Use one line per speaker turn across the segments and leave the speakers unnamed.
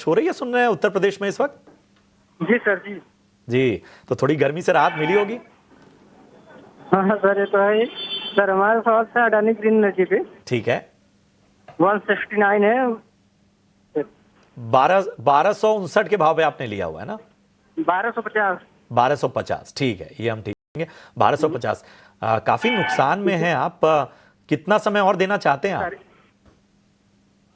हो रही है सुन रहे हैं उत्तर प्रदेश में इस वक्त?
जी सर जी।
जी, तो थोड़ी गर्मी से राहत मिली होगी।
हाँ सर, ये तो है ही। सर हमारा सवाल था अडानी ग्रीन एनर्जी पे।
ठीक है।
169 है।
1259 के भाव पे आपने लिया हुआ है ना?
1250।
1250, ठीक है, ये हम ठीक है। 1250 काफी नुकसान में है आप। कितना समय और देना चाहते हैं आप?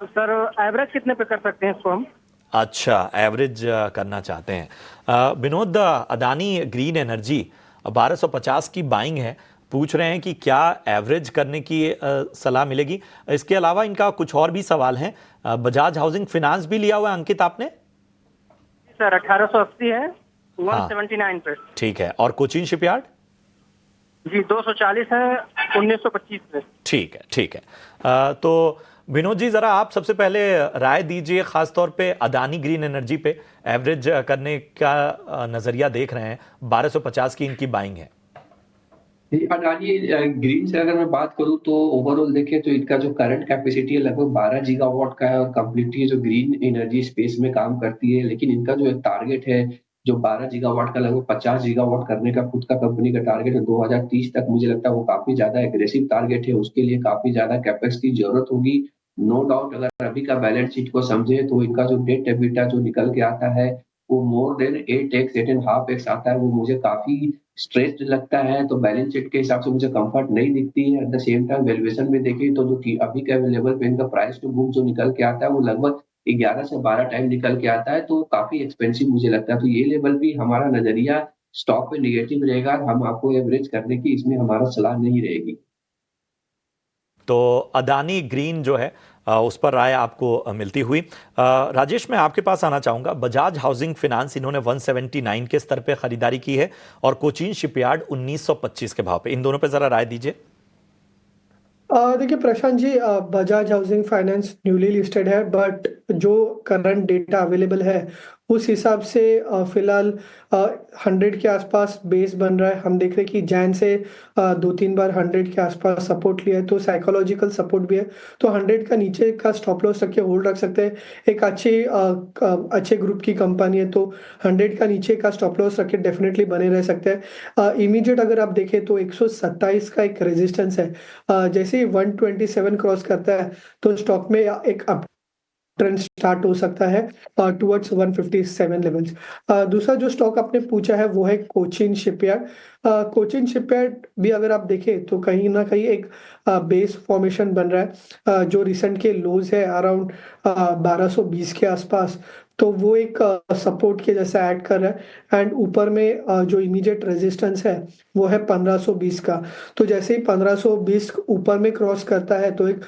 सर एवरेज कितने पे कर सकते हैं इसको हम?
अच्छा, एवरेज करना चाहते हैं। विनोद, अडानी ग्रीन एनर्जी 1250 की बाइंग है, पूछ रहे हैं कि क्या एवरेज करने की सलाह मिलेगी। इसके अलावा इनका कुछ और भी सवाल हैं। बजाज हाउसिंग फाइनेंस भी लिया हुआ है अंकित आपने?
सर 1880 है 179 पे।
ठीक है, और कोचीन शिपयार्ड?
जी 240 है 1925 पे।
ठीक है, ठीक है। तो विनोद जी, जरा आप सबसे पहले राय दीजिए, खासतौर पे अडानी ग्रीन एनर्जी पे एवरेज करने का नजरिया देख रहे हैं। 1250 की इनकी बाइंग है।
अडानी ग्रीन से अगर मैं बात करूं तो ओवरऑल देखें तो इनका जो करंट कैपेसिटी है लगभग 12 गीगावाट का है और कंप्लीटली जो ग्रीन एनर्जी स्पेस में काम करती है। लेकिन इनका जो एक टारगेट है जो 12 गीगावाट का लगभग 50 गीगावाट करने का खुद का कंपनी का टारगेट है 2030 तक। मुझे लगता है वो काफी ज्यादा एग्रेसिव टारगेट है, उसके लिए काफी ज्यादा कैपेक्स की जरूरत होगी। नो डाउट अगर अभी का बैलेंस शीट को समझे तो इनका जो डेट एबिटा जो निकल के आता है वो मोर देन 8x 8.5x आता है। वो मुझे काफी स्ट्रेस्ड लगता है, तो बैलेंस शीट के हिसाब से मुझे कंफर्ट नहीं दिखती है। At the same time valuation में देखिए तो जो कि अभी के लेवल पे इनका प्राइस टू बुक जो निकल के आता है वो लगभग 11 से 12 टाइम निकल के आता है, तो काफी एक्सपेंसिव मुझे लगता है। तो ये लेवल भी हमारा नजरिया स्टॉक पे नेगेटिव रहेगा। हम आपको एवरेज करने की इसमें हमारा सलाह नहीं रहेगी।
तो अडानी ग्रीन जो है उस पर राय आपको मिलती हुई। राजेश, मैं आपके पास आना चाहूंगा। बजाज हाउसिंग फाइनेंस इन्होंने 179 के स्तर पे खरीदारी की है और कोचीन शिपयार्ड 1925 के भाव पे। इन दोनों पे जरा राय दीजिए।
देखिए Prashant ji, Bajaj housing finance newly listed है, बट जो करंट डेटा अवेलेबल है उस हिसाब से फिलहाल 100 के आसपास बेस बन रहा है। हम देख रहे हैं कि जैन से 2-3 बार 100 के आसपास सपोर्ट लिया है, तो साइकोलॉजिकल सपोर्ट भी है। तो 100 का नीचे का स्टॉप लॉस रख के होल्ड रख सकते हैं। एक अच्छे ग्रुप की कंपनी है, तो 100 का नीचे का स्टॉप लॉस रख के डेफिनेटली बने रह सकते हैं। इमीडिएट अगर आप देखें तो 127 का एक रेजिस्टेंस है। जैसे ही 127 क्रॉस करता है तो स्टॉक में एक अप ट्रेंड स्टार्ट हो सकता है टुवर्ड्स 157 लेवल्स। दूसरा जो स्टॉक आपने पूछा है वो है कोचीन शिपयार्ड। कोचीन शिपयार्ड भी अगर आप देखें तो कहीं ना कहीं एक बेस फॉर्मेशन बन रहा है। जो रिसेंट के लोज है अराउंड 1220 के आसपास, तो वो एक सपोर्ट के जैसा ऐड कर रहा है। एंड ऊपर में जो इमीडिएट रेजिस्टेंस है वो है 1520 का। तो जैसे ही 1520 ऊपर में क्रॉस करता है तो एक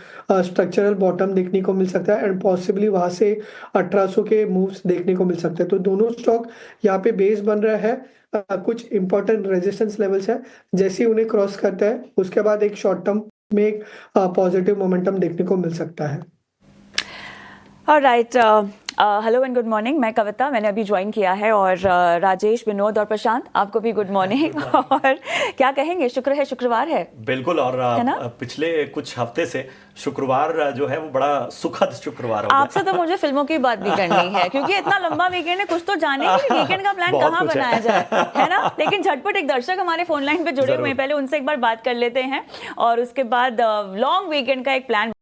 स्ट्रक्चरल बॉटम देखने को मिल सकता है एंड पॉसिबली वहां से 1800 के मूव्स देखने को मिल सकते हैं। तो दोनों स्टॉक यहाँ पे बेस बन रहा है। कुछ इंपॉर्टेंट रेजिस्टेंस लेवल्स है, जैसे ही उन्हें क्रॉस करता है उसके बाद एक शॉर्ट टर्म में एक पॉजिटिव मोमेंटम देखने को मिल सकता है।
Alright, hello and good morning. मैं कविता, मैंने अभी ज्वाइन किया है, और राजेश, विनोद और प्रशांत, आपको भी गुड मॉर्निंग। और क्या कहेंगे, शुक्र है, शुक्रवार है।
बिल्कुल, और पिछले कुछ हफ्ते से शुक्रवार जो है वो बड़ा सुखद शुक्रवार हो गया।
आपसे तो मुझे फिल्मों की बात भी करनी है, क्योंकि इतना लंबा वीकेंड है, कुछ तो जानेंगे कि वीकेंड का प्लान कहाँ बनाया जाए, है ना। लेकिन झटपट एक दर्शक हमारे फोन लाइन पे जुड़े हुए हैं, पहले उनसे एक बार बात कर लेते हैं और उसके बाद लॉन्ग वीकेंड का एक प्लान